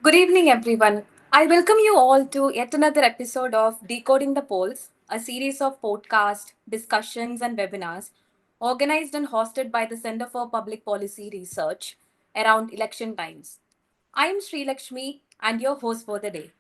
Good evening, everyone. I welcome you all to yet another episode of Decoding the Polls, a series of podcasts, discussions, and webinars organized and hosted by the Center for Public Policy Research around election times. I am Sri Lakshmi and your host for the day.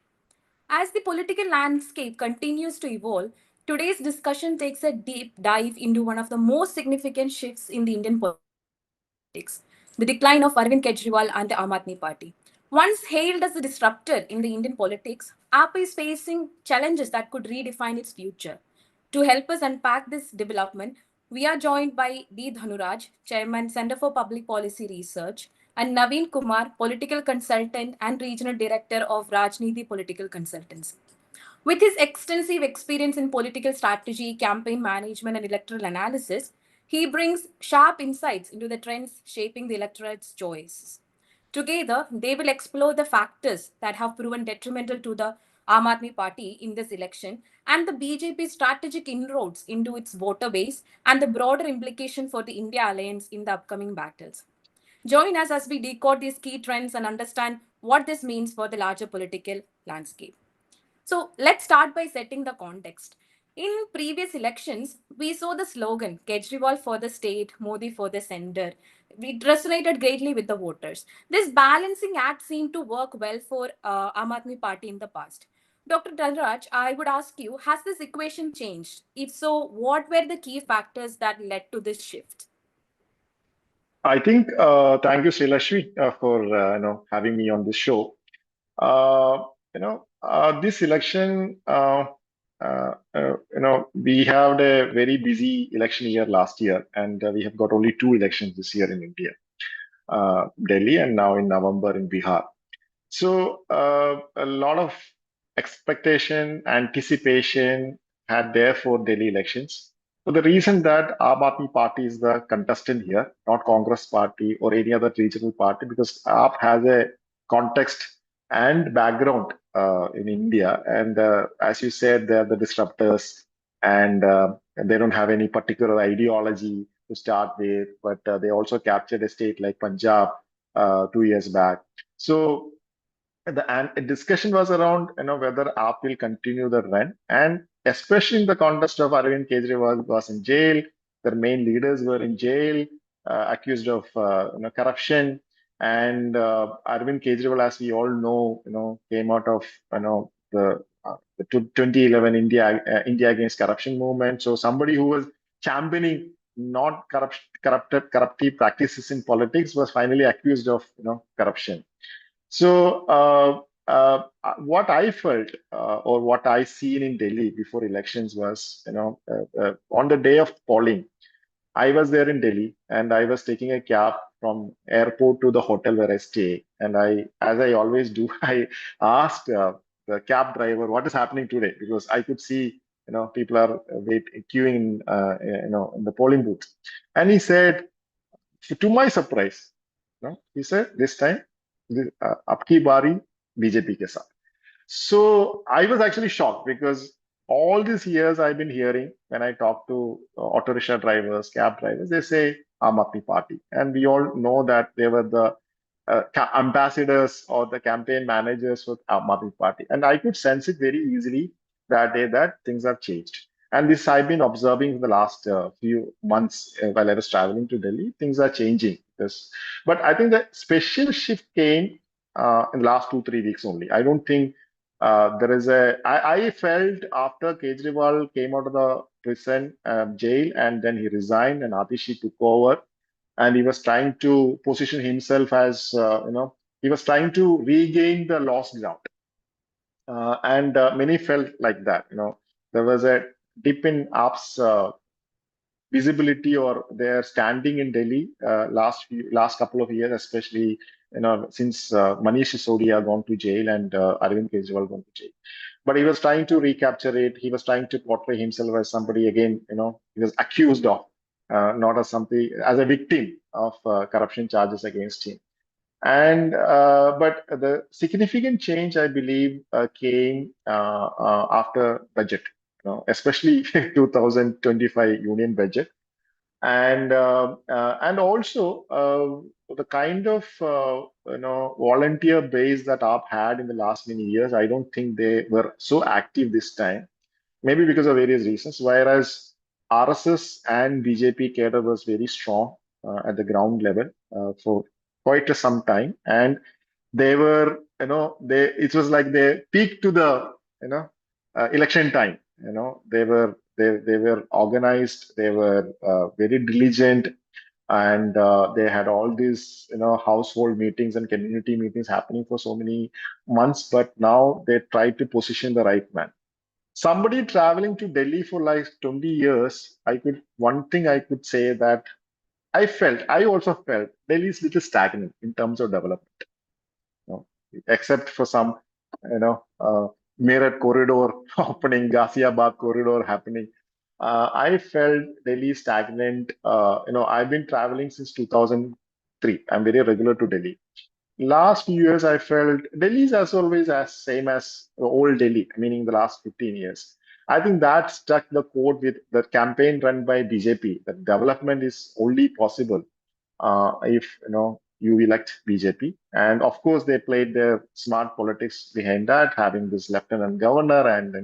As the political landscape continues to evolve, today's discussion takes a deep dive into one of the most significant shifts in the Indian politics, the decline of Arvind Kejriwal and the Aam Aadmi Party. Once hailed as a disruptor in the Indian politics, AAP is facing challenges that could redefine its future. To help us unpack this development, we are joined by D. Dhanuraj, Chairman, Center for Public Policy Research, and Naveen Kumar, Political Consultant and Regional Director of Rajneethi Political Consultancy. With his extensive experience in political strategy, campaign management, and electoral analysis, he brings sharp insights into the trends shaping the electorate's choices. Together, they will explore the factors that have proven detrimental to the Aam Aadmi Party in this election and the BJP's strategic inroads into its voter base and the broader implication for the India alliance in the upcoming battles. Join us as we decode these key trends and understand what this means for the larger political landscape. So let's start by setting the context. In previous elections, we saw the slogan Kejriwal for the state, Modi for the center. It resonated greatly with the voters. This balancing act seemed to work well for Aam Aadmi Party in the past. Dr. Dhanuraj, I would ask you, has this equation changed? If so, what were the key factors that led to this shift? I think thank you, Srilashmi, for having me on this show. This election, we had a very busy election year last year, and we have got only two elections this year in India, Delhi, and now in November in Bihar. So a lot of expectation, anticipation had there for Delhi elections. For the reason that Aam Aadmi Party is the contestant here, not Congress Party or any other regional party, because AAP has a context and background in India. And as you said, they're the disruptors and they don't have any particular ideology to start with, but they also captured a state like Punjab 2 years back. So the discussion was around whether AAP will continue the run, and especially in the context of Arvind Kejriwal was in jail, their main leaders were in jail, accused of corruption, and Arvind Kejriwal, as we all know, came out of the 2011 India against corruption movement. So somebody who was championing not corruptive practices in politics was finally accused of corruption. So, what I felt or what I seen in Delhi before elections was, on the day of polling, I was there in Delhi and I was taking a cab from airport to the hotel where I stay. And as I always do, I asked the cab driver what is happening today because I could see, people are queuing, in the polling booth. And he said, to my surprise, he said this time आपकी बारी BJP के साथ. So I was actually shocked because all these years I've been hearing when I talk to auto rickshaw drivers, cab drivers, they say Aam Aadmi Party, and we all know that they were the ambassadors or the campaign managers for Aam Aadmi Party, and I could sense it very easily that day that things have changed. And this I've been observing for the last few months while I was traveling to Delhi. Things are changing. But I think the special shift came in the last 2 3 weeks only. I don't think there is I felt after Kejriwal came out of the prison jail and then he resigned and Atishi took over and he was trying to position himself as he was trying to regain the lost ground, and many felt like that. There was a dip in AAP's visibility or their standing in Delhi last couple of years, especially since Manish Sisodia gone to jail and Arvind Kejriwal gone to jail. But he was trying to recapture it. He was trying to portray himself as somebody again. He was accused of not as something as a victim of corruption charges against him. And but the significant change, I believe, came after budget, especially 2025 union budget And also the kind of volunteer base that AAP had in the last many years, I don't think they were so active this time, maybe because of various reasons. Whereas RSS and BJP cadre was very strong at the ground level for quite some time, and they were, they it was like they peaked to the, election time. They were organized, they were very diligent, and they had all these, household meetings and community meetings happening for so many months. But now they try to position the right man. Somebody traveling to Delhi for like 20 years, one thing I could say that I also felt Delhi is little stagnant in terms of development, know, except for some, Meerut corridor opening, Ghaziabad corridor happening. I felt Delhi stagnant. I've been traveling since 2003. I'm very regular to Delhi. Last few years, I felt Delhi is as always as same as old Delhi, meaning the last 15 years. I think that struck the chord with the campaign run by BJP. That development is only possible if you elect BJP. And of course, they played their smart politics behind that, having this lieutenant governor and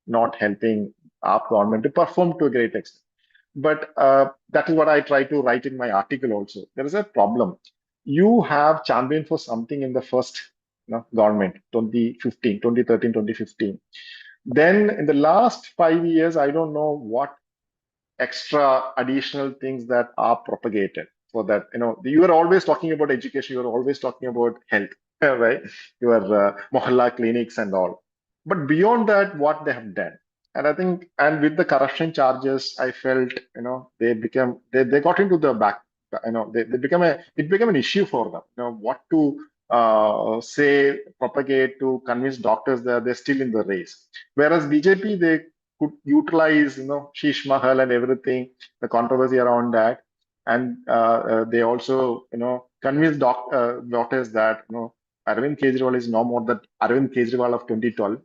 not helping our government to perform to a great extent. But that is what I try to write in my article also. There is a problem. You have championed for something in the first government, 2015, 2013, 2015. Then in the last 5 years, I don't know what extra additional things that are propagated for that. You are always talking about education, you are always talking about health, right? Your mohalla clinics and all. But beyond that, what they have done. And I think, and with the corruption charges, I felt, they got into the back, they become it became an issue for them, what to say, propagate to convince doctors that they're still in the race. Whereas BJP, they could utilize, Sheesh Mahal and everything, the controversy around that, and they also, convinced doctors that Arvind Kejriwal is no more the Arvind Kejriwal of 2012,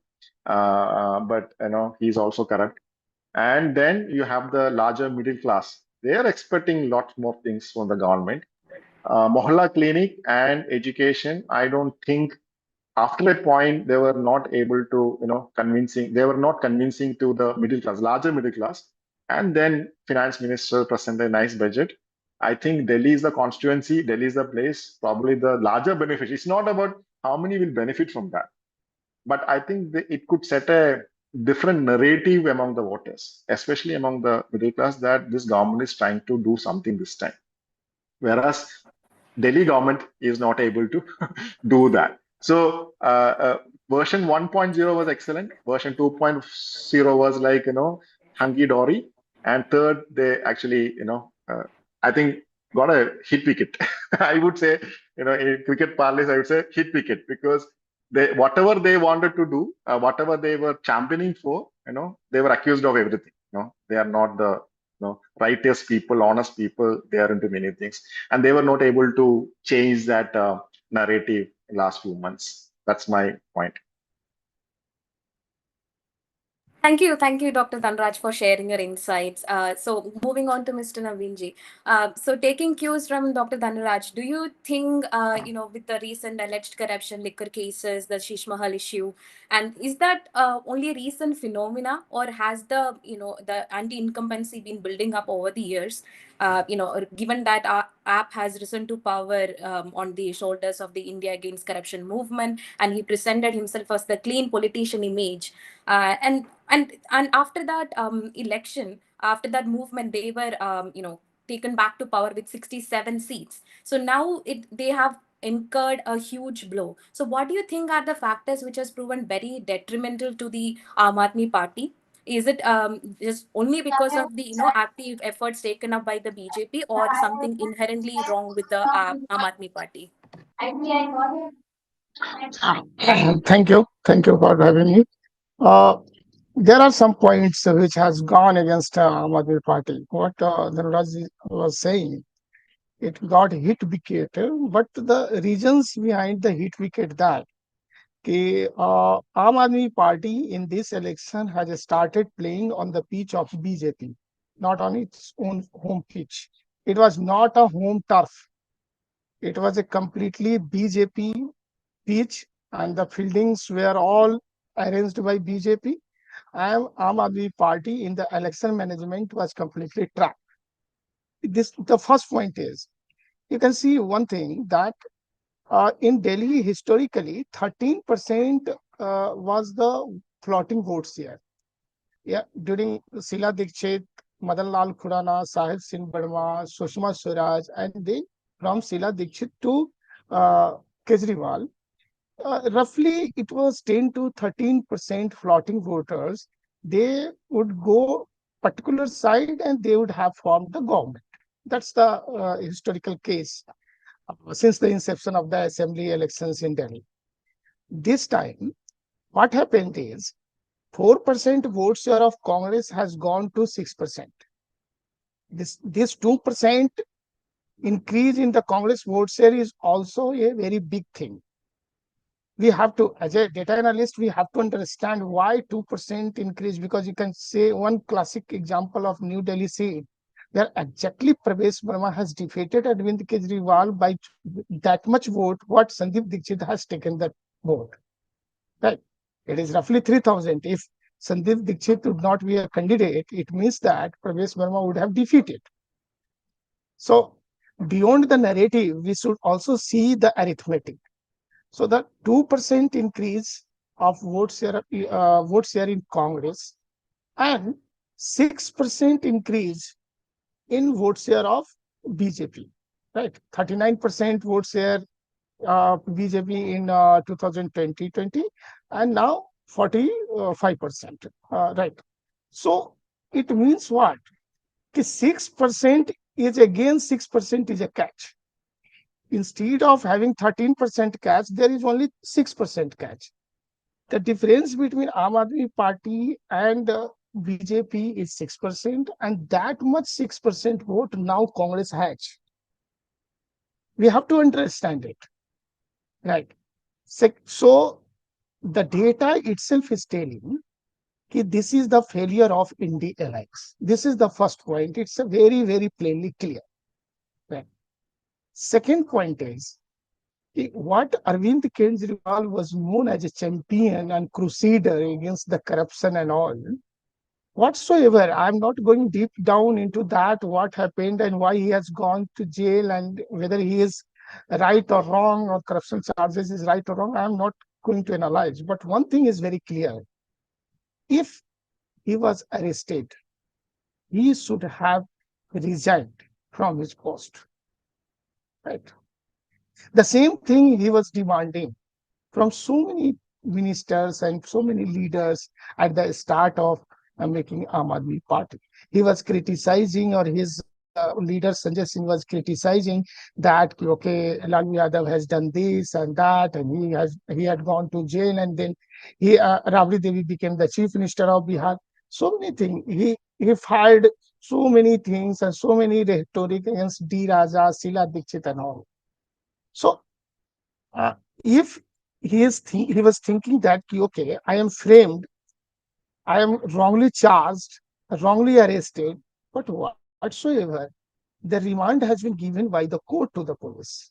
but he's also corrupt. And then you have the larger middle class. They are expecting lots more things from the government. Mohalla clinic and education, I don't think after a point they were not able to convincing, they were not convincing to the middle class, larger middle class. And then finance minister presented a nice budget. I think Delhi is the constituency, Delhi is the place, probably the larger benefit. It's not about how many will benefit from that, but I think it could set a different narrative among the voters, especially among the middle class, that this government is trying to do something this time. Whereas Delhi government is not able to do that. So version 1.0 was excellent. Version 2.0 was like, hunky dory. And third, they actually, I think got a hit wicket. I would say, in cricket parlance, I would say hit wicket, because they, whatever they wanted to do, whatever they were championing for, they were accused of everything. They are not the righteous people, honest people. They are into many things, and they were not able to change that narrative in last few months. That's my point. Thank you, Dr. Dhanuraj, for sharing your insights. So, moving on to Mr. Naveenji. So, taking cues from Dr. Dhanuraj, do you think, with the recent alleged corruption, liquor cases, the Shish Mahal issue, and is that only a recent phenomena, or has the anti-incumbency been building up over the years? Given that our app has risen to power on the shoulders of the India Against Corruption movement, and he presented himself as the clean politician image, and after that election, after that movement, they were taken back to power with 67 seats. So now they have incurred a huge blow. So what do you think are the factors which has proven very detrimental to the Aam Aadmi Party? Is it just only because of the active efforts taken up by the BJP, or something inherently wrong with the Aam Aadmi Party? Thank you. Thank you for having me. Uh, there are some points which has gone against Aam Aadmi Party. What Dhanuraj was saying, it got hit wicket, but the reasons behind the hit wicket that Aam Aadmi Party in this election has started playing on the pitch of BJP. not on its own home pitch. It was not a home turf. It was a completely BJP pitch, and the fieldings were all arranged by BJP. And Aam Aadmi Party in the election management was completely trapped. This the first point is you can see one thing that in Delhi historically 13% was the floating votes here. Yeah, during Sheila Dikshit, Madan Lal Khurana, Sahib Singh Barma, Sushma Swaraj, and then from Sheila Dikshit to uh, Kejriwal, roughly it was 10 to 13% floating voters. They would go particular side and they would have formed the government. That's the historical case since the inception of the assembly elections in Delhi. This time, what happened is 4% vote share of Congress has gone to 6%. This 2% increase in the Congress vote share is also a very big thing. We have to, as a data analyst, we have to understand why 2% increase, because you can say one classic example of New Delhi seat where exactly Pravesh Verma has defeated Arvind Kejriwal by that much vote, what Sandeep Dixit has taken that vote. Right? It is roughly 3,000. If Sandeep Dixit would not be a candidate, it means that Pravesh Verma would have defeated. So, beyond the narrative, we should also see the arithmetic. So, the 2% increase of vote share in Congress and 6% increase in vote share of BJP, right? 39% vote share BJP in 2020, and now 45%, right? So it means what? 6% is again 6% is a catch. Instead of having 13% catch, there is only 6% catch. The difference between Aam Aadmi Party and BJP is 6%, and that much 6% vote now Congress has. We have to understand it, right? So the data itself is telling that this is the failure of India allies. This is the first point. It's a very, very plainly clear. Right. Second point is what Arvind Kejriwal was known as a champion and crusader against the corruption and all. Whatsoever, I'm not going deep down into that, what happened and why he has gone to jail and whether he is right or wrong or corruption charges is right or wrong. I'm not going to analyze. But one thing is very clear. If he was arrested, he should have resigned from his post. Right. The same thing he was demanding from so many ministers and so many leaders at the start of making Aam Aadmi Party. He was criticizing, or his leader Sanjay Singh was criticizing that okay, Lalu Yadav has done this and that, and he had gone to jail, and then Rabri Devi became the chief minister of Bihar. So many things. He fired so many things and so many rhetoric against D. Raja, Sheila Dikshit, and all. So uh, if he was thinking that okay, I am framed, I am wrongly charged, wrongly arrested, but whatsoever, the remand has been given by the court to the police.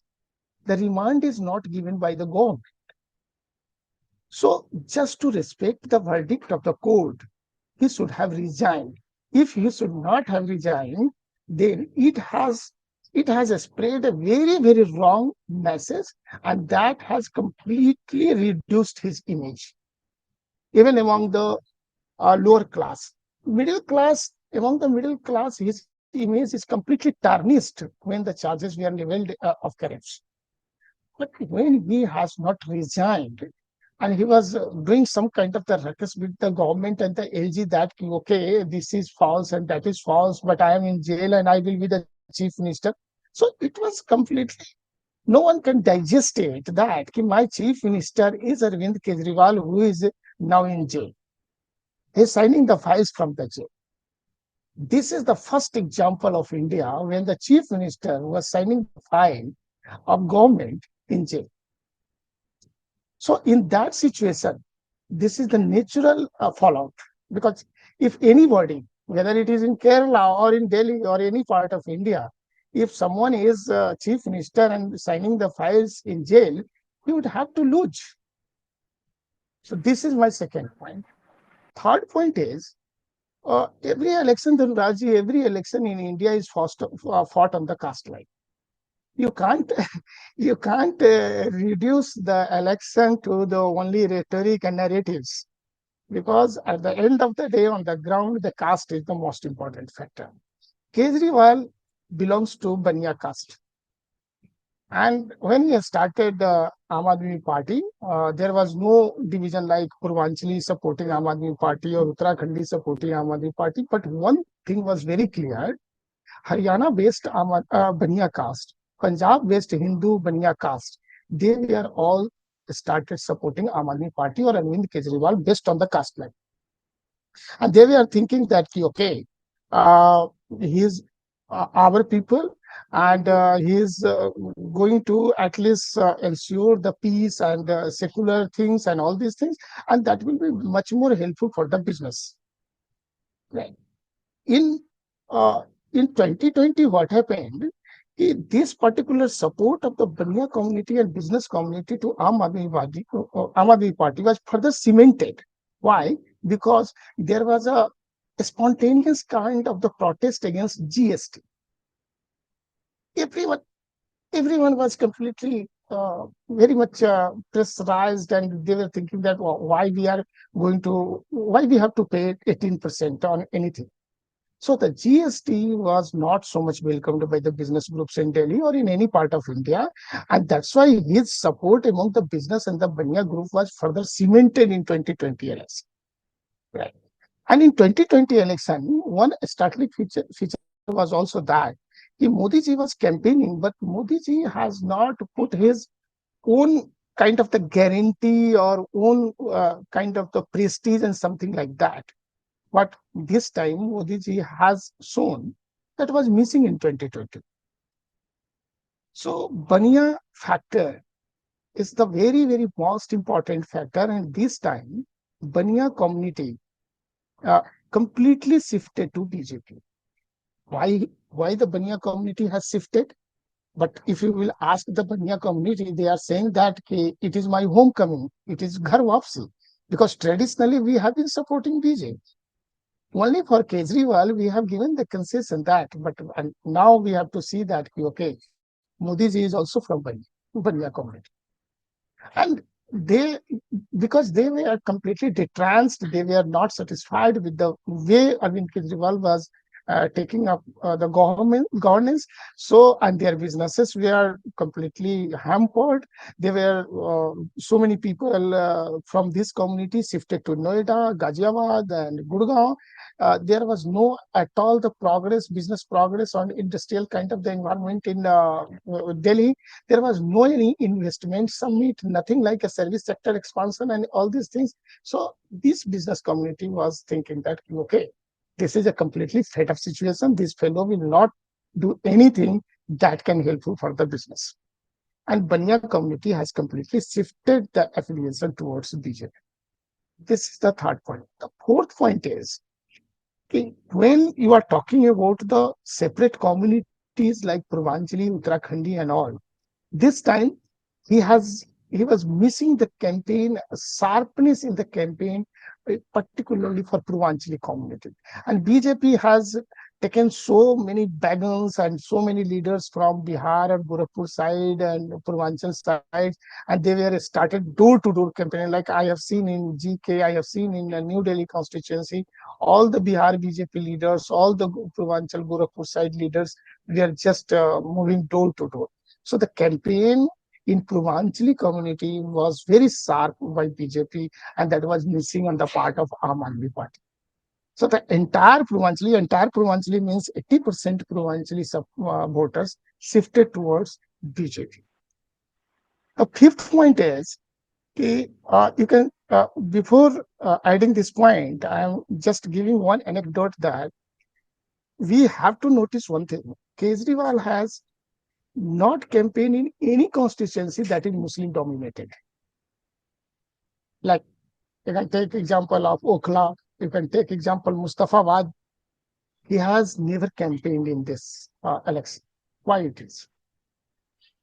The remand is not given by the government. So just to respect the verdict of the court, he should have resigned. If he should not have resigned, then it has spread a very, very wrong message, and that has completely reduced his image, even among the lower class. Middle class, among the middle class, his image is completely tarnished when the charges were leveled of corruption. But when he has not resigned, and he was doing some kind of the ruckus with the government and the LG that okay, this is false and that is false, but I am in jail and I will be the chief minister. So it was completely, no one can digest it that my chief minister is Arvind Kejriwal, who is now in jail. He's signing the files from the jail. This is the first example of India when the chief minister was signing the file of government in jail. So in that situation, this is the natural fallout, because if anybody whether it is in Kerala or in Delhi or any part of India. If someone is chief minister and signing the files in jail, he would have to lose. So this is my second point. Third point is every election, Dhanuraj, every election in India is fought on the caste line. You can't you can't reduce the election to the only rhetoric and narratives, because at the end of the day, on the ground, the caste is the most important factor. Kejriwal belongs to Baniya caste. And when he started the Aam Aadmi Party, there was no division like Purvanchali supporting Aam Aadmi Party or Uttarakhandi supporting Aam Aadmi Party. But one thing was very clear: Haryana-based Baniya caste, Punjab-based Hindu Baniya caste, they were all started supporting Aam Aadmi Party or Arvind Kejriwal based on the caste line. And they were thinking that, okay, uh, he's our people, and he's going to at least ensure the peace and secular things and all these things, and that will be much more helpful for the business. Right. In uh, in 2020, what happened? This particular support of the Baniya community and business community to Aam Aadmi Party was further cemented. Why? Because there was a spontaneous kind of the protest against GST. Everyone, everyone was completely very much pressurized, and they were thinking that why we have to pay 18% on anything. So the GST was not so much welcomed by the business groups in Delhi or in any part of India. And that's why his support among the business and the Banya group was further cemented in 2020 election. Right. And in 2020 election, one startling feature was also that Modi ji was campaigning, but Modi ji has not put his own kind of the guarantee or own kind of the prestige and something like that. What this time Modi ji has shown that was missing in 2020. So Baniya factor is the very, very most important factor. And this time, Baniya community uh, completely shifted to BJP. Why the Baniya community has shifted? But if you will ask the Baniya community, they are saying that it is my homecoming, it is Ghar Wapsi. Because traditionally we have been supporting BJP. Only for Kejriwal, we have given the concession that, but and now we have to see that, okay, Modi ji is also from Baniya community. And they, because they were completely detranced, they were not satisfied with the way Arvind Kejriwal was taking up the governance. So, and their businesses were completely hampered. There were so many people from this community shifted to Noida, Ghaziabad, and Gurgaon. There was no at all the progress, business progress on industrial kind of the environment in Delhi. There was no any investment summit, nothing like a service sector expansion and all these things. So this business community was thinking that, okay, this is a completely fed up situation. This fellow will not do anything that can helpful for the business. And Banya community has completely shifted the affiliation towards BJP. This is the third point. The fourth point is, okay, when you are talking about the separate communities like Purvanchali, Uttarakhandi, and all, this time he was missing the campaign sharpness in the campaign, particularly for Purvanchali community. And BJP has taken so many wagons and so many leaders from Bihar and Gorakhpur side and Purvanchal side, and they were started door-to-door campaign. Like I have seen in GK, I have seen in the New Delhi constituency, all the Bihar BJP leaders, all the Purvanchal Gorakhpur side leaders, we are just moving door to door. So the campaign in Purvanchali community was very sharp by BJP, and that was missing on the part of Aam Aadmi Party. So the entire Purvanchali means 80% Purvanchali voters shifted towards BJP. The fifth point is, you can, before adding this point, I'm just giving one anecdote that we have to notice one thing. Kejriwal has not campaigned in any constituency that is Muslim dominated. Like you can take example of Okhla, you can take example Mustafabad. he has never campaigned in this election. Why it is?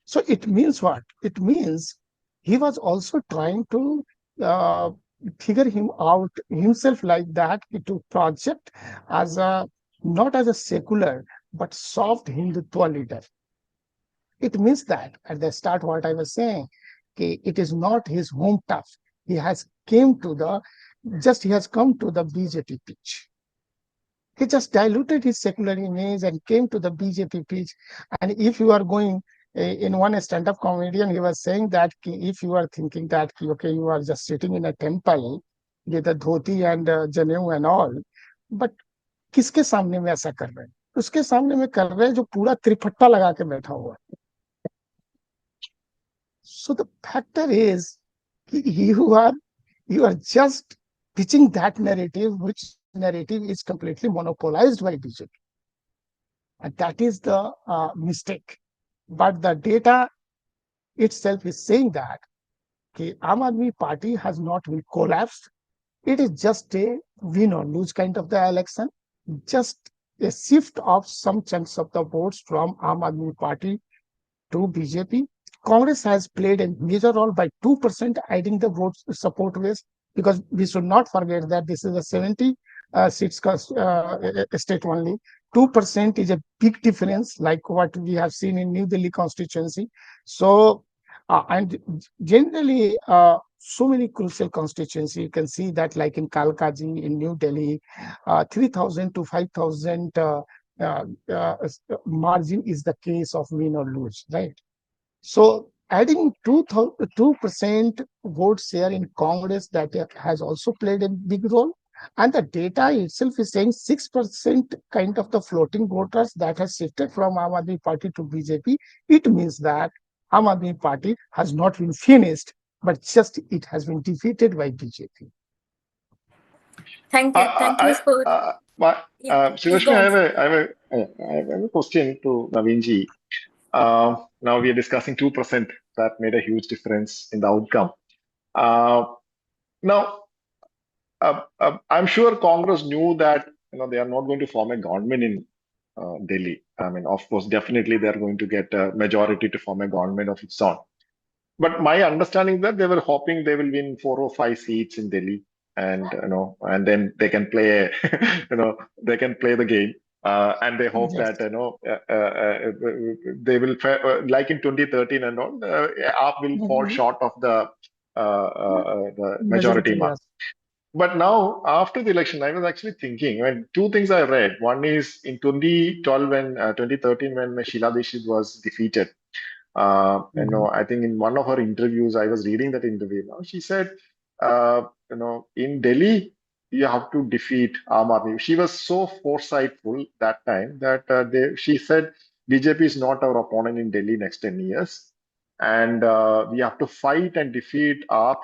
So it means what? It means he was also trying to uh, figure him out himself like that to project as a not as a secular but soft Hindutva leader. It means that at the start, what I was saying, okay, it is not his home turf. He has came to the just he has come to the BJP pitch. He just diluted his secular image and came to the BJP pitch. And if you are going in one stand-up comedian, he was saying that if you are thinking that okay, you are just sitting in a temple with a dhoti and janeau and all, but किसके सामने में ऐसा कर रहे हैं उसके सामने में कर रहे हैं जो पूरा त्रिफट्टा लगा के बैठा हुआ है so the factor is you are you are just pitching that narrative which narrative is completely monopolized by BJP. And that is the mistake. But the data itself is saying that okay, Aam Aadmi Party has not been collapsed. It is just a win or lose kind of the election, just a shift of some chunks of the votes from Aam Aadmi Party to BJP. Congress has played a major role by 2% adding the vote support base because we should not forget that this is a 70 seats state only. 2% is a big difference, like what we have seen in New Delhi constituency. So, and generally, so many crucial constituency, you can see that like in Kalkaji, in New Delhi, 3,000 to 5,000 margin is the case of win or lose, right? So adding 2% vote share in Congress that has also played a big role. And the data itself is saying 6% kind of the floating voters that has shifted from Aam Aadmi Party to BJP. It means that Aam Aadmi Party has not been finished, but just it has been defeated by BJP. Thank you. Thank you I, for, yeah, please Srivashmi, go on. I have a question to Naveen ji. Now we are discussing 2% that made a huge difference in the outcome. Uh, now, I'm sure Congress knew that they are not going to form a government in Delhi. I mean, of course, definitely they are going to get a majority to form a government of its own. But my understanding is that they were hoping they will win 4 or 5 seats in Delhi, and and then they can play, they can play the game, and they hope Yes, that they will like in 2013 and all, AAP will fall mhm. short of the majority Majority, mark. yes. But now, after the election, I was actually thinking, when two things I read. One is in 2012 when 2013 when Sheila Dikshit was defeated. Mhm. I think in one of her interviews, I was reading that interview. Now she said, in Delhi, you have to defeat Aam Aadmi. She was so foresightful that time that she said BJP is not our opponent in Delhi next 10 years, and we have to fight and defeat AAP.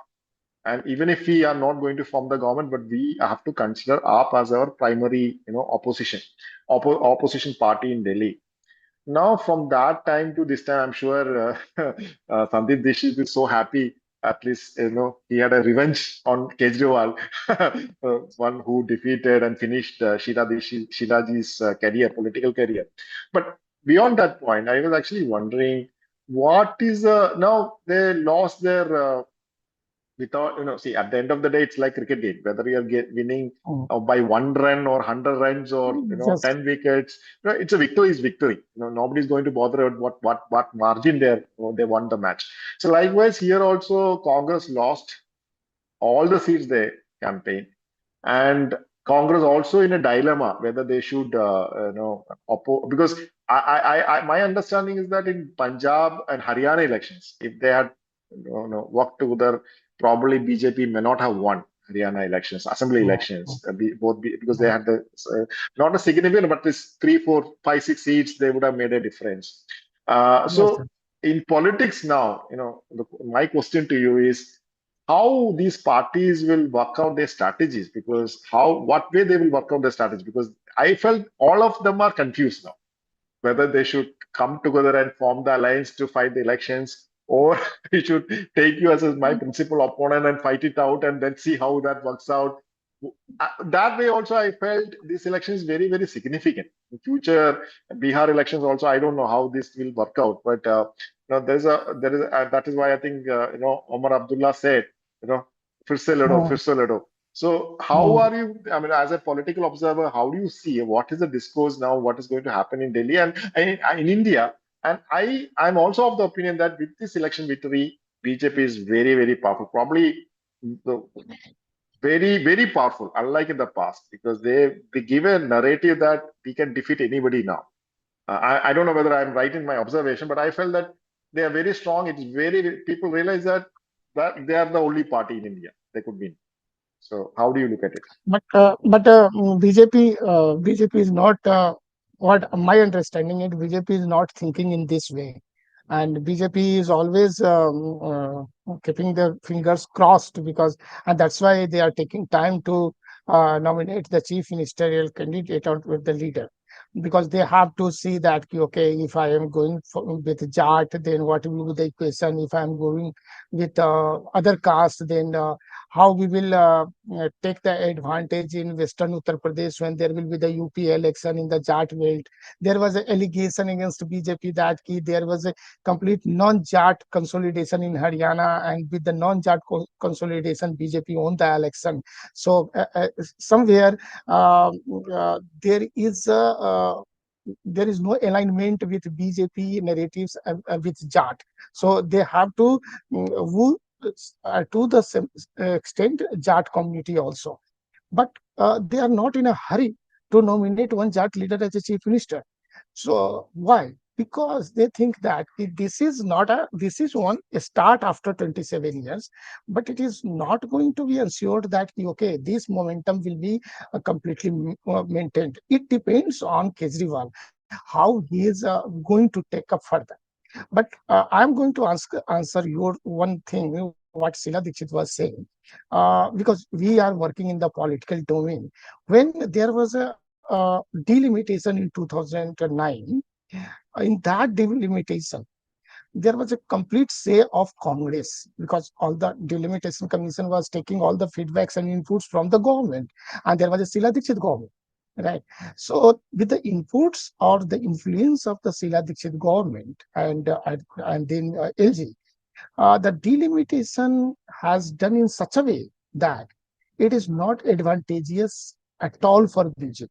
And even if we are not going to form the government, but we have to consider AAP as our primary, opposition, opposition party in Delhi. Now, from that time to this time, I'm sure Sandeep Dixit is so happy. At least, he had a revenge on Kejriwal, one who defeated and finished Sheilaji's career, political career. But beyond that point, I was actually wondering what is now they lost their without see at the end of the day it's like cricket game whether you're winning Mm. by 1 run or 100 runs or Just 10 wickets. It's a victory is victory. Nobody's going to bother about what margin they won the match. So likewise here also Congress lost all the seats they campaigned, and Congress also in a dilemma whether they should, because my understanding is that in Punjab and Haryana elections, if they had worked together, probably BJP may not have won Haryana elections, assembly mm, mm, elections, because they mm. had not a significant, but this 3, 4, 5, 6 seats, they would have made a difference. Yes, So in politics now, my question to you is how these parties will work out their strategies, because what way they will work out their strategies, because I felt all of them are confused now whether they should come together and form the alliance to fight the elections, or we should take you as my yes. principal opponent and fight it out and then see how that works out. that way also I felt this election is very, very significant. In future Bihar elections also, I don't know how this will work out, but there is that is why I think Omar Abdullah said, you know, fir se lado. So how Mm. are you? I mean, as a political observer, how do you see what is the discourse now? What is going to happen in Delhi and in India? And I'm also of the opinion that with this election victory, BJP is very, very powerful. Probably the very, very powerful, unlike in the past, because they give a narrative that we can defeat anybody now. I don't know whether I'm right in my observation, but I felt that they are very strong. It's very, people realize that they are the only party in India they could win. So how do you look at it? BJP is not what my understanding is. BJP is not thinking in this way, and BJP is always keeping their fingers crossed because, and that's why they are taking time to nominate the chief ministerial candidate or with the leader, because they have to see that okay, if I am going with Jat, then what will be the equation? If I am going with other caste, then how we will take the advantage in Western Uttar Pradesh when there will be the UP election in the Jat belt. There was an allegation against BJP that there was a complete non-Jat consolidation in Haryana, and with the non-Jat consolidation, BJP won the election. So somewhere uh, there is there is no alignment with BJP narratives with Jat. So they have to woo to the same extent Jat community also. But they are not in a hurry to nominate one Jat leader as a chief minister. So why? Because they think that this is not a this is one start after 27 years, but it is not going to be ensured that okay, this momentum will be completely maintained. It depends on Kejriwal how he is going to take up further. But I'm going to answer your one thing, what Sheila Dixit was saying, because we are working in the political domain. When there was a delimitation in 2009, in that delimitation, there was a complete say of Congress because all the delimitation commission was taking all the feedbacks and inputs from the government, and there was a Sheila Dixit government, right? So with the inputs or the influence of the Sheila Dixit government and then LG, the delimitation has done in such a way that it is not advantageous at all for BJP,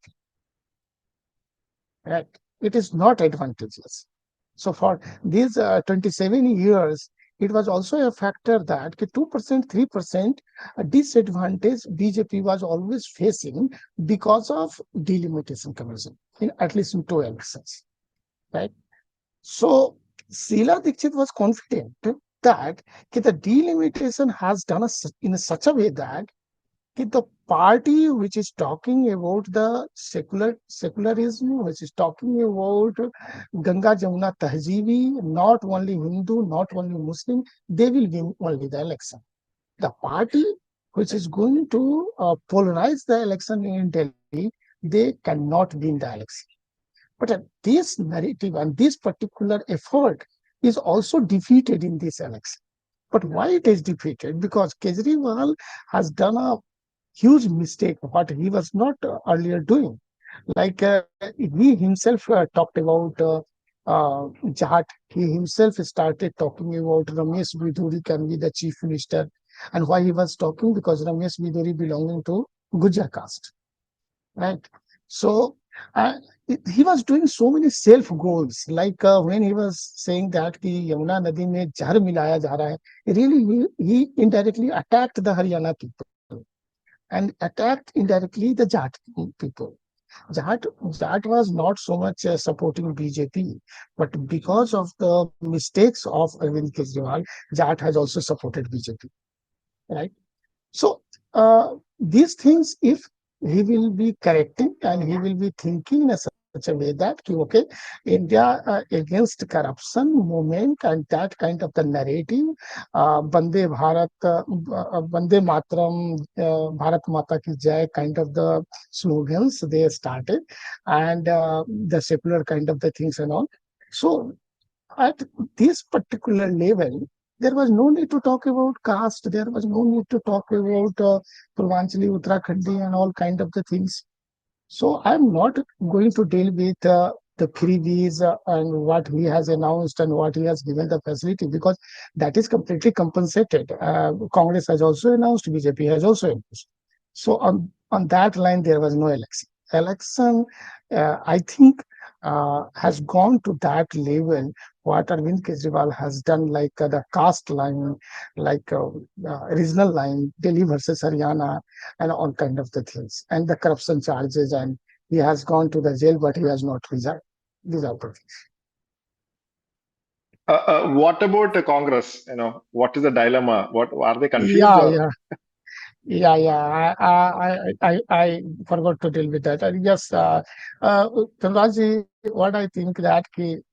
right? It is not advantageous. So for these 27 years, it was also a factor that 2%, 3% disadvantage BJP was always facing because of delimitation commission, in at least in two elections, right? So Sheila Dixit was confident that the delimitation has done in such a way that the party which is talking about the secularism, which is talking about Ganga Jamuna Tahzibi, not only Hindu, not only Muslim, they will win only the election. The party which is going to polarize the election in Delhi, they cannot win the election. But this narrative and this particular effort is also defeated in this election. But why it is defeated? Because Kejriwal has done a huge mistake what he was not earlier doing. Like he himself talked about Jat. He himself started talking about Ramesh Biduri can be the chief minister. And why he was talking? Because Ramesh Biduri belonging to Gujar caste, right? So he was doing so many self goals. Like when he was saying that कि यमुना नदी में जहर मिलाया जा रहा है, really he indirectly attacked the Haryana people and attacked indirectly the Jat people. Jat was not so much supporting BJP, but because of the mistakes of Arvind Kejriwal, Jat has also supported BJP, right? So these things, if he will be correcting and he will be thinking in a such a way that okay, India against corruption movement and that kind of the narrative, Vande Bharat, Vande Mataram, Bharat Mata Ki Jai kind of the slogans they started, and the secular kind of the things and all. So at this particular level, There was no need to talk about caste. There was no need to talk about Purvanchali, Uttarakhandi, and all kind of the things. So I'm not going to deal with the freebies and what he has announced and what he has given the facility, because that is completely compensated. Congress has also announced, BJP has also announced. So on that line, there was no election. Election, I think, has gone to that level. What Arvind Kejriwal has done, like the caste line, like regional line, Delhi versus Haryana, and all kind of the things, and the corruption charges, and he has gone to the jail, but he has not resigned. These are the things. What about the Congress? What is the dilemma? What are they confused Yeah, or? yeah. Yeah. I forgot to deal with that. Yes, Tanraji, what I think that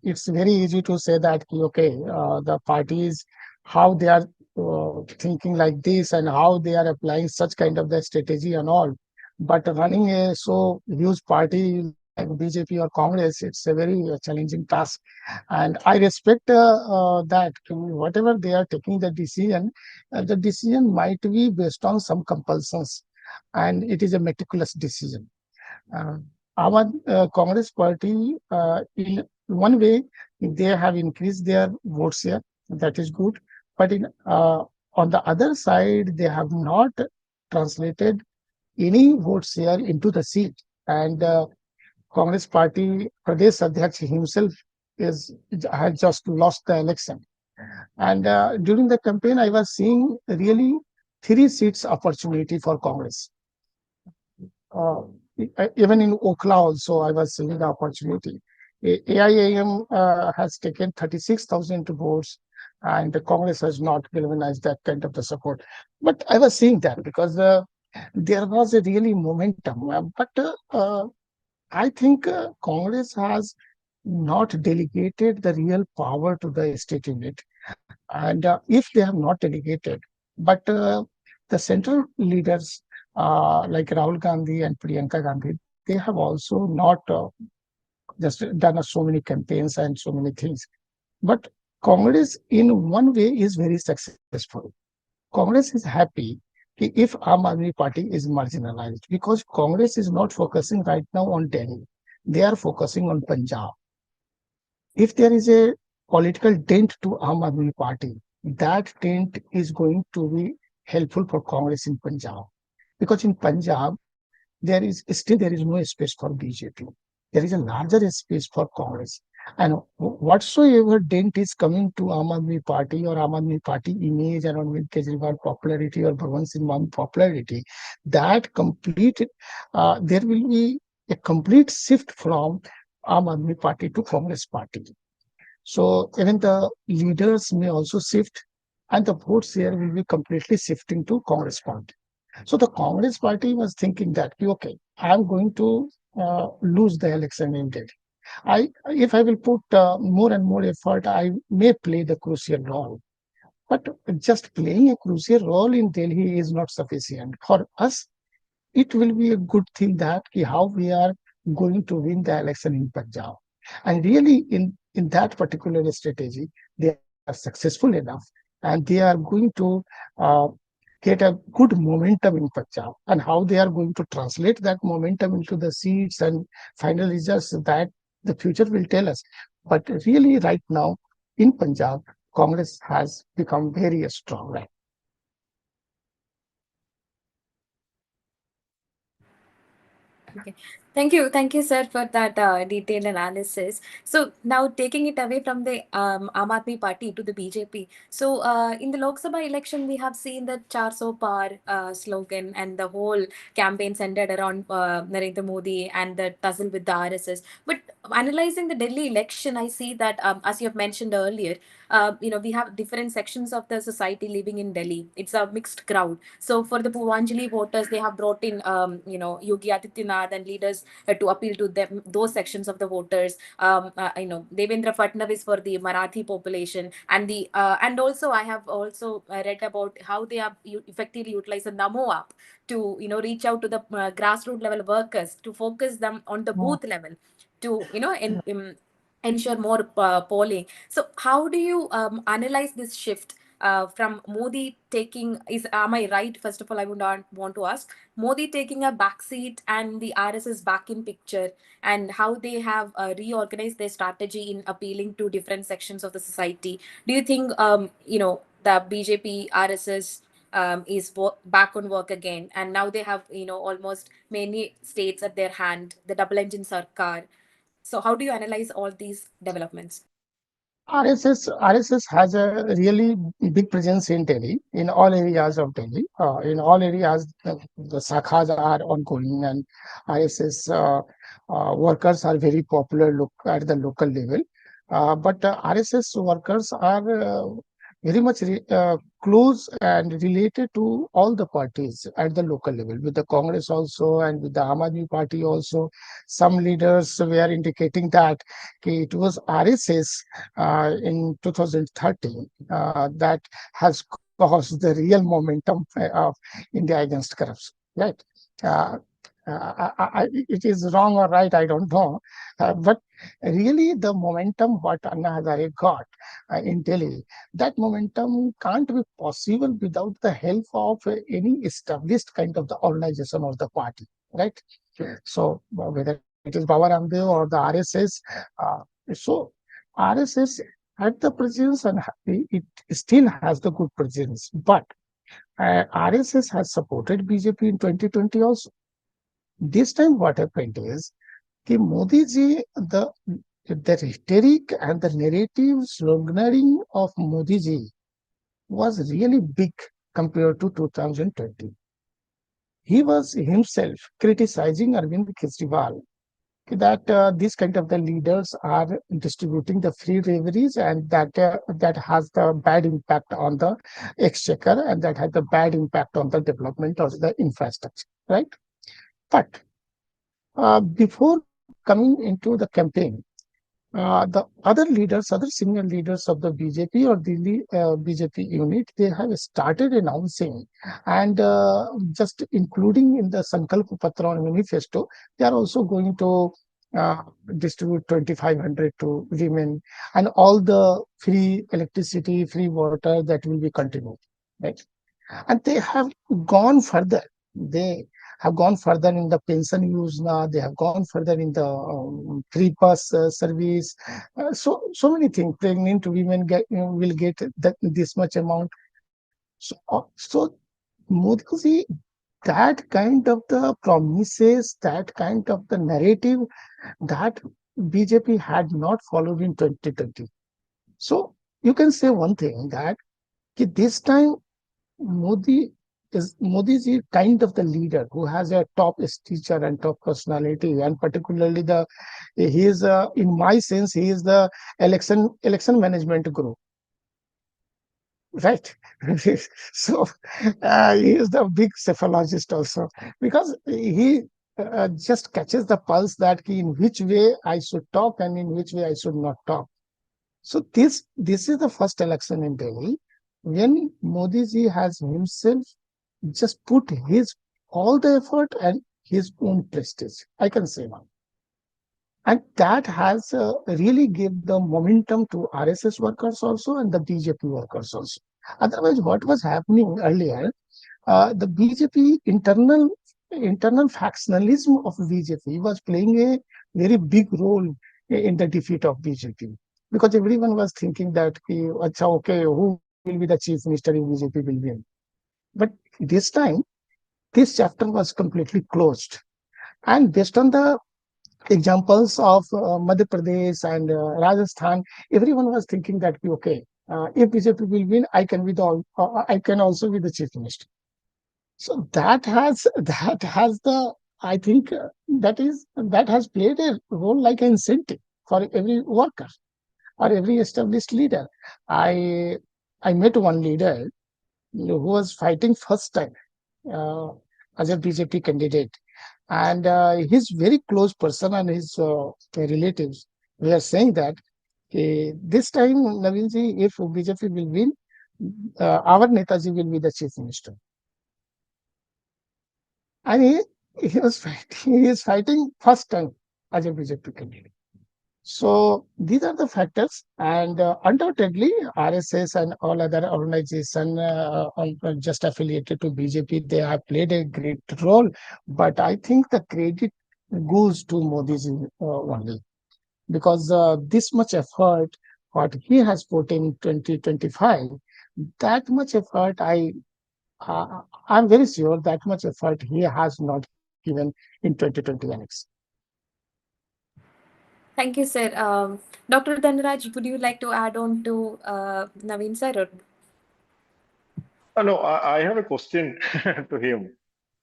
it's very easy to say that okay, the parties, how they are thinking like this and how they are applying such kind of the strategy and all. But running a so huge party like BJP or Congress, it's a very challenging task. And I respect that whatever they are taking the decision might be based on some compulsions, and it is a meticulous decision. Uh, our Congress party, in one way, they have increased their vote share. That is good. But on the other side, they have not translated any vote share into the seat. And Congress party, Pradesh Adhyaksh himself has just lost the election. And during the campaign, I was seeing really three seats opportunity for Congress. Uh, Even in Okla also, I was seeing the opportunity. AIAM has taken 36,000 votes, and the Congress has not galvanized that kind of the support. But I was seeing that because there was a really momentum. But I think Congress has not delegated the real power to the state unit. And if they have not delegated, but the central leaders like Rahul Gandhi and Priyanka Gandhi, they have also not just done so many campaigns and so many things. But Congress, in one way, is very successful. Congress is happy if Aam Aadmi Party is marginalized, because Congress is not focusing right now on Delhi. They are focusing on Punjab. If there is a political dent to Aam Aadmi Party, that dent is going to be helpful for Congress in Punjab. Because in Punjab, there is no space for BJP. There is a larger space for Congress. And whatsoever dent is coming to Aam Aadmi Party or Aam Aadmi Party image and Arvind Kejriwal popularity or Bhagwant Singh Mann popularity, that complete there will be a complete shift from Aam Aadmi Party to Congress Party. So even the leaders may also shift, and the vote share will be completely shifting to Congress Party. So the Congress Party was thinking that, okay, I'm going to lose the election in Delhi. If I will put more and more effort, I may play the crucial role. But just playing a crucial role in Delhi is not sufficient. For us, it will be a good thing that how we are going to win the election in Punjab. And really, in that particular strategy, they are successful enough, and they are going to uh, get a good momentum in Punjab. And how they are going to translate that momentum into the seats and final results, that the future will tell us. But really, right now in Punjab, Congress has become very strong. Right? Okay. Thank you, sir, for that detailed analysis. So now taking it away from the Aam Aadmi Party to the BJP. So in the Lok Sabha election, we have seen the Char So Par slogan and the whole campaign centered around Narendra Modi and the tussle with the RSS. But analyzing the Delhi election, I see that as you have mentioned earlier, we have different sections of the society living in Delhi. It's a mixed crowd. So for the Puvanjali voters, they have brought in, Yogi Adityanath and leaders to appeal to them, those sections of the voters. Devendra Fadnavis for the Marathi population, and also I have also read about how they have effectively utilized the Namo app to reach out to the grassroots level workers to focus them on the booth level to ensure more polling. So how do you analyze this shift? from Modi taking is am I right? First of all, I would not want to ask Modi taking a backseat and the RSS back in picture, and how they have reorganized their strategy in appealing to different sections of the society. Do you think the BJP RSS back on work again, and now they have almost many states at their hand, the double engine sarkar? So how do you analyze all these developments? RSS has a really big presence in Delhi, in all areas of Delhi. In all areas, the sakhas are ongoing, and RSS workers are very popular look at the local level. But RSS workers are very much close and related to all the parties at the local level, with the Congress also and with the Aam Aadmi Party also. Some leaders were indicating that it was RSS in 2013 that has caused the real momentum of India against corruption, right? Uh, it is wrong or right, I don't know. But really, the momentum what Anna Hazare got in Delhi, that momentum can't be possible without the help of any established kind of the organization or the party, right? So whether it is Baba Ramdev or the RSS, uh, so RSS had the presence and it still has the good presence. But RSS has supported BJP in 2020 also. This time, what happened is that Modi ji, the rhetoric and the narrative sloganeering of Modi ji was really big compared to 2020. He was himself criticizing Arvind Kejriwal that these kind of the leaders are distributing the free reveries, and that has the bad impact on the exchequer, and that has the bad impact on the development of the infrastructure, right? But before coming into the campaign, the other leaders, other senior leaders of the BJP or Delhi BJP unit, they have started announcing and just including in the Sankalp Patra or manifesto, they are also going to uh, distribute 2,500 to women, and all the free electricity, free water that will be continued. Right? And they have gone further. They have gone further in the pension yojana. They have gone further in the free bus service. So many things. Pregnant women will get this much amount. So Modi ji, that kind of the promises, that kind of the narrative that BJP had not followed in 2020. So you can say one thing that this time Modi is kind of the leader who has a top stature and top personality, and particularly he is in my sense he is the election management guru, right? So he is the big cephalologist also, because he just catches the pulse that in which way I should talk and in which way I should not talk. So this is the first election in Delhi when Modi ji has himself just put his all the effort and his own prestige. I can say now, and that has really give the momentum to RSS workers also and the BJP workers also. Otherwise, what was happening earlier, the BJP internal factionalism of BJP was playing a very big role in the defeat of BJP, because everyone was thinking that "Acha, okay, who will be the chief minister if BJP will win?" But this time, this chapter was completely closed. And based on the examples of Madhya Pradesh and Rajasthan, everyone was thinking that okay, if BJP will win, I can also be the chief minister. So that has the I think that has played a role like an incentive for every worker or every established leader. I I met one leader who was fighting first time uh, as a BJP candidate, and his very close person and his relatives were saying that this time, Naveenji, if BJP will win, our Netaji will be the chief minister. And he was fighting, he is fighting first time as a BJP candidate. So these are the factors, and undoubtedly, RSS and all other organizations just affiliated to BJP, they have played a great role. But I think the credit goes to Modi ji only, because this much effort, what he has put in 2025, that much effort, I'm very sure that much effort he has not given in 2020 elections. Thank you, sir. Dr. Dhanuraj, would you like to add on to Naveen sir? No, I have a question to him.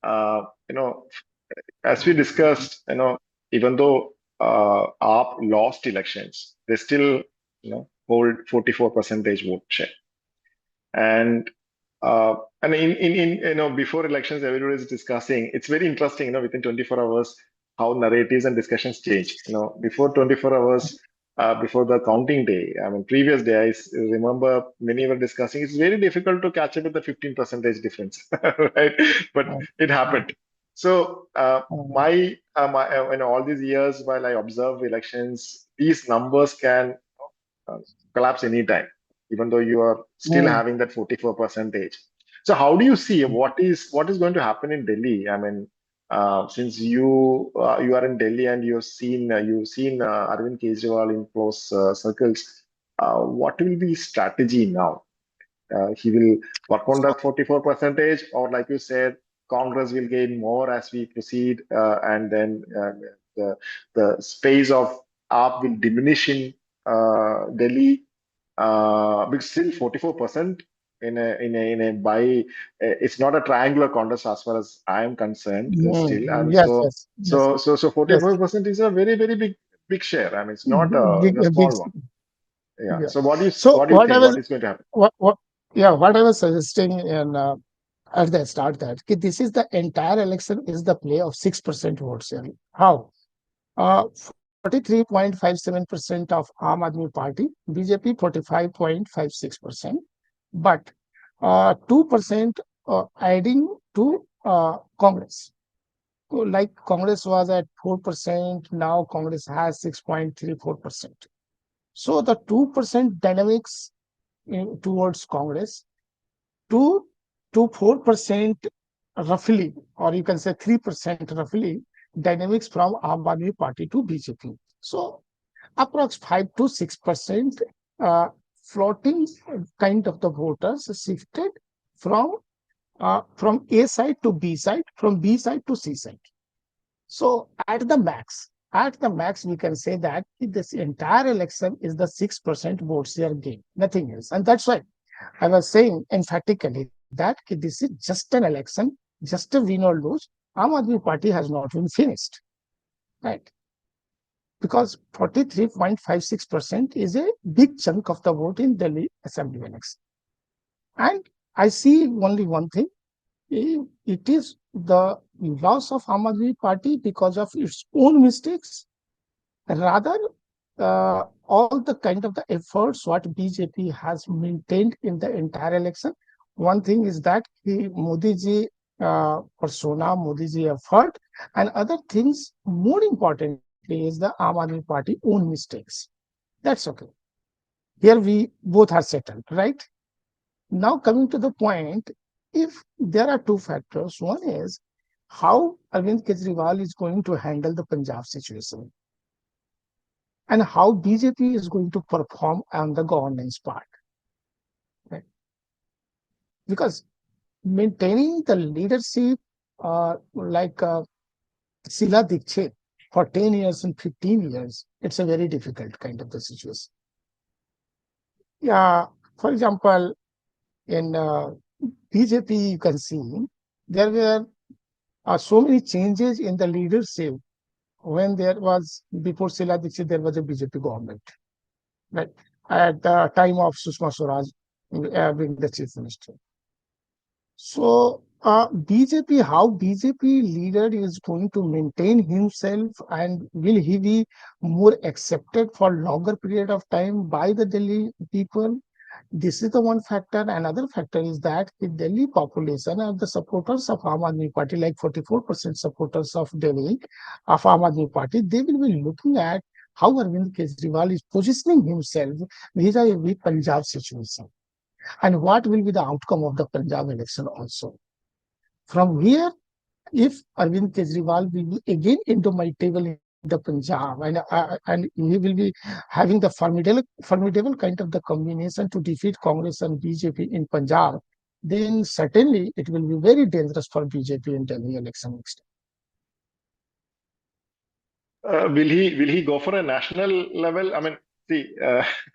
Uh, you know, as we discussed, even though AAP lost elections, they still, hold 44 percentage vote share. And uh, and in before elections, everybody is discussing. It's very interesting, within 24 hours, how narratives and discussions change. Before 24 hours, before the counting day, I mean, previous day, remember many were discussing. It's very difficult to catch up with the 15 percentage difference, right? But Uh, it uh, happened. So uh, my all these years while I observe elections, these numbers can uh, collapse anytime, even though you are still mm, having that 44 percentage. So how do you see what is going to happen in Delhi? I mean, since you are in Delhi and you've seen Arvind Kejriwal in close circles, what will be strategy now? He will work on so, that 44 percentage, or like you said, Congress will gain more as we proceed, and then the space of AAP will diminish in Delhi. But still 44% in a by it's not a triangular contest as far as I am concerned still, and yes, so yes, yes, so so so yes. 44% is a very very big share. I mean, it's not Big, a big, small one. Yeah. yeah. So what do you So what do you what I think? What was, is going to happen? what, yeah, what I was suggesting in at the start that this is the entire election is the play of 6% votes. Here. How? 43.57% of Aam Aadmi Party, BJP 45.56%, but 2% adding to Congress. Like Congress was at 4%, now Congress has 6.34%. So the 2% dynamics towards Congress, 2 to 4% roughly, or you can say 3% roughly, dynamics from Aam Aadmi Party to BJP. So approx 5 to 6% floating kind of the voters shifted from from A side to B side, from B side to C side. So at the max, we can say that this entire election is the 6% vote share gain, nothing else. And that's why I was saying emphatically that this is just an election, just a win or lose. Aam Aadmi Party has not been finished, right? Because 43.56% is a big chunk of the vote in Delhi Assembly election. And I see only one thing. It is the loss of Aam Aadmi Party because of its own mistakes, rather all the kind of the efforts what BJP has maintained in the entire election. One thing is that Modi ji persona, Modi ji effort, and other things. More importantly, is the Aam Aadmi Party own mistakes. That's okay. Here we both are settled, right? Now coming to the point, if there are two factors, one is how Arvind Kejriwal is going to handle the Punjab situation and how BJP is going to perform on the governance part. Right? Because maintaining the leadership like Sila Dikshit for 10 years and 15 years, it's a very difficult kind of the situation. Yeah, for example, in BJP, you can see there were so many changes in the leadership when there was, before Sila Dikshit, there was a BJP government, right? At the time of Sushma Swaraj being the chief minister. So, BJP, how BJP leader is going to maintain himself and will he be more accepted for longer period of time by the Delhi people? This is the one factor. Another factor is that the Delhi population and the supporters of Aam Aadmi Party, like 44% supporters of Delhi of Aam Aadmi Party, they will be looking at how Arvind Kejriwal is positioning himself vis-a-vis Punjab situation, and what will be the outcome of the Punjab election also. From here, if Arvind Kejriwal will be again into my table in the Punjab, and he will be having the formidable kind of the combination to defeat Congress and BJP in Punjab, then certainly it will be very dangerous for BJP in Delhi election next Will he go for a national level? I mean, see,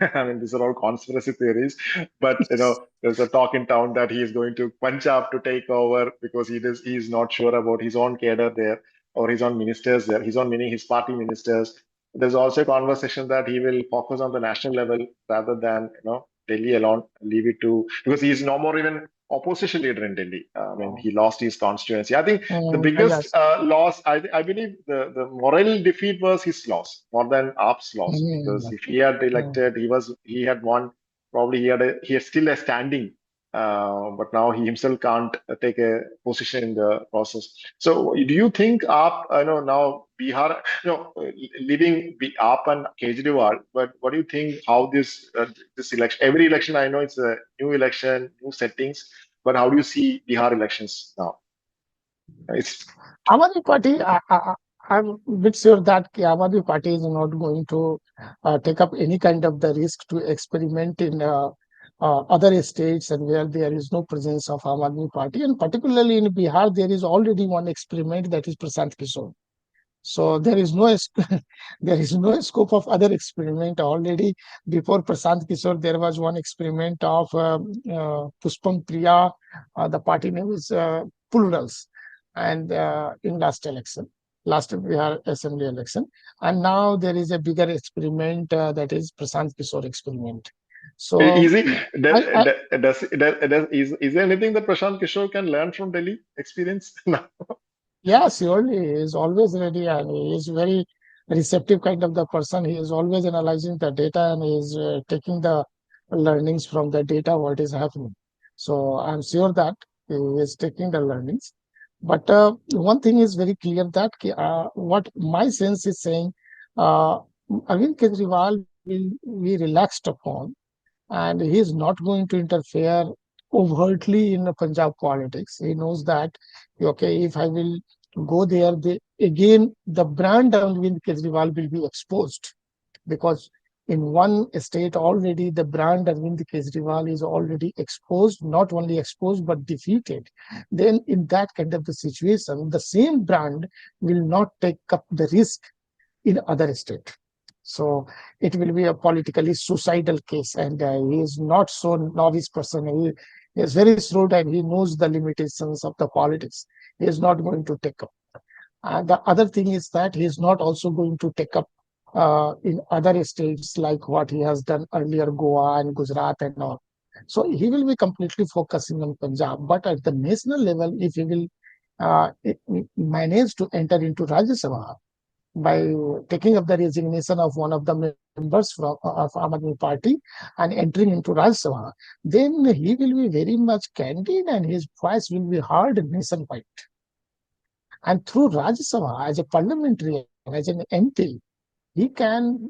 I mean, these are all conspiracy theories, but there's a talk in town that he is going to Punjab to take over because he's not sure about his own cadre there or his own ministers there. His own meaning his party ministers. There's also a conversation that he will focus on the national level rather than Delhi alone. Leave it to because he's no more even opposition leader in Delhi. I mean, time. he lost his constituency. I think the biggest Yes. loss, I believe the moral defeat was his loss more than AAP's loss. Because Mm, if he had mm. elected, he had won. Probably he had still a standing, but now he himself can't take a position in the process. So, do you think AAP, now Bihar, leaving AAP and Kejriwal, but what do you think? How this election? Every election, I know it's a new election, new settings, but how do you see Bihar elections now? It's Aam Aadmi Party, I'm a bit sure that Aam Aadmi Party is not going to take up any kind of the risk to experiment in other states and where there is no presence of Aam Aadmi Party. And particularly in Bihar, there is already one experiment, that is Prashant Kishore. So there is no there is no scope of other experiment already. Before Prashant Kishore, there was one experiment of Pushpam Priya. The party name is Plurals, and in last election, last Bihar Assembly election, and now there is a bigger experiment that is Prashant Kishore experiment. So easy. I, I Is there anything that Prashant Kishore can learn from Delhi experience? No. Yeah, surely he is always ready, and he is very receptive kind of the person. He is always analyzing the data, and he is taking the learnings from the data, what is happening. So I'm sure that he is taking the learnings. But one thing is very clear that what my sense is saying, uh, Arvind Kejriwal will be relaxed upon, and he is not going to interfere overtly in the Punjab politics. He knows that, okay, if I will go there, again, the brand Arvind Kejriwal will be exposed, because in one state already the brand Arvind Kejriwal is already exposed, not only exposed but defeated. Then in that kind of the situation, the same brand will not take up the risk in other state. So it will be a politically suicidal case, and he is not so novice person. He is very shrewd and he knows the limitations of the politics. He is not going to take up. The other thing is that he is not also going to take up in other states like what he has done earlier, Goa and Gujarat and all. So he will be completely focusing on Punjab. But at the national level, if he will manage to enter into Rajya Sabha, by taking up the resignation of one of the members of Aam Aadmi Party and entering into Rajya Sabha, then he will be very much candid and his voice will be heard nationwide. And through Rajya Sabha, as a parliamentarian, as an MP, he can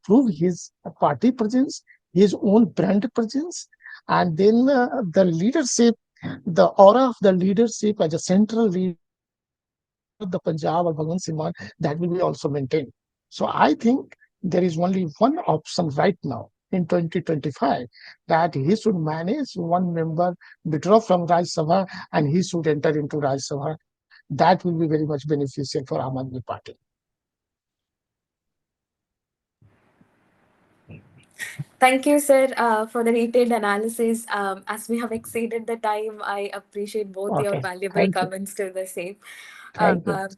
prove his party presence, his own brand presence, and then the leadership, the aura of the leadership as a central leader of the Punjab or Bhagwan Singh Mann, that will be also maintained. So I think there is only one option right now in 2025, that he should manage one member withdraw from Rajya Sabha and he should enter into Rajya Sabha. That will be very much beneficial for Aam Aadmi Party. Thank you, sir, for the detailed analysis. As we have exceeded the time, I appreciate both your Okay. valuable Thank you. comments to the same. Uh, Thank you. uh,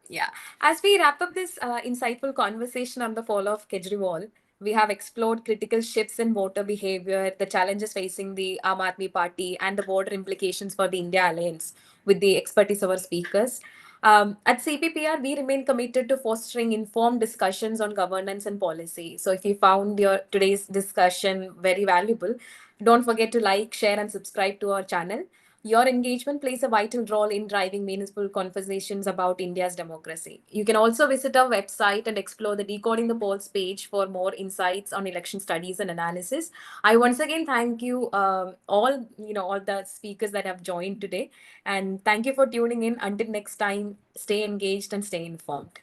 yeah. As we wrap up this insightful conversation on the fall of Kejriwal, we have explored critical shifts in voter behavior, the challenges facing the Aam Aadmi Party, and the broader implications for the India Alliance with the expertise of our speakers. At CPPR, we remain committed to fostering informed discussions on governance and policy. So, if you found your today's discussion very valuable, don't forget to like, share, and subscribe to our channel. Your engagement plays a vital role in driving meaningful conversations about India's democracy. You can also visit our website and explore the Decoding the Polls page for more insights on election studies and analysis. I once again thank you all the speakers that have joined today, and thank you for tuning in. Until next time, stay engaged and stay informed.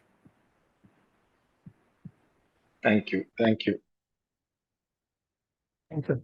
Thank you. Thank you. Thank you.